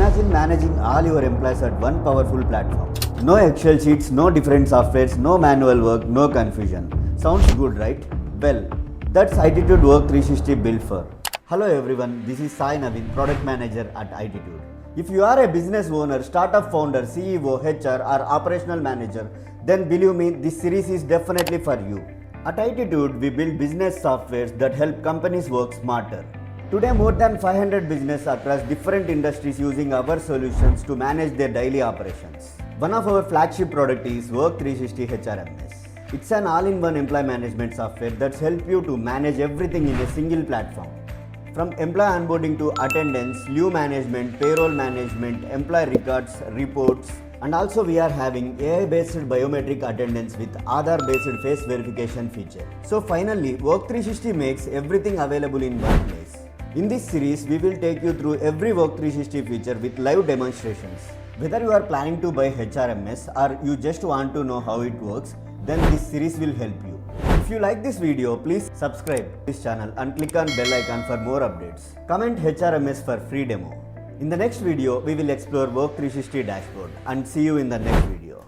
Imagine managing all your employees at one powerful platform. No Excel sheets, no different softwares, no manual work, no confusion. Sounds good, right? Well, that's AITITUDE Work 360 built for. Hello everyone, this is Sai Naveen, Product Manager at AITITUDE. If you are a business owner, startup founder, CEO, HR or operational manager, then believe me, this series is definitely for you. At AITITUDE, we build business softwares that help companies work smarter. Today, more than 500 businesses across different industries using our solutions to manage their daily operations. One of our flagship products is Work360 HRMS. It's an all-in-one employee management software that helps you to manage everything in a single platform. From employee onboarding to attendance, leave management, payroll management, employee records, reports, and also we are having AI-based biometric attendance with Aadhaar-Based face verification feature. So finally, Work360 makes everything available in one place. In this series, we will take you through every Work360 feature with live demonstrations. Whether you are planning to buy HRMS or you just want to know how it works, then this series will help you. If you like this video, please subscribe this channel and click on bell icon for more updates. Comment HRMS for free demo. In the next video, we will explore Work360 dashboard and see you in the next video.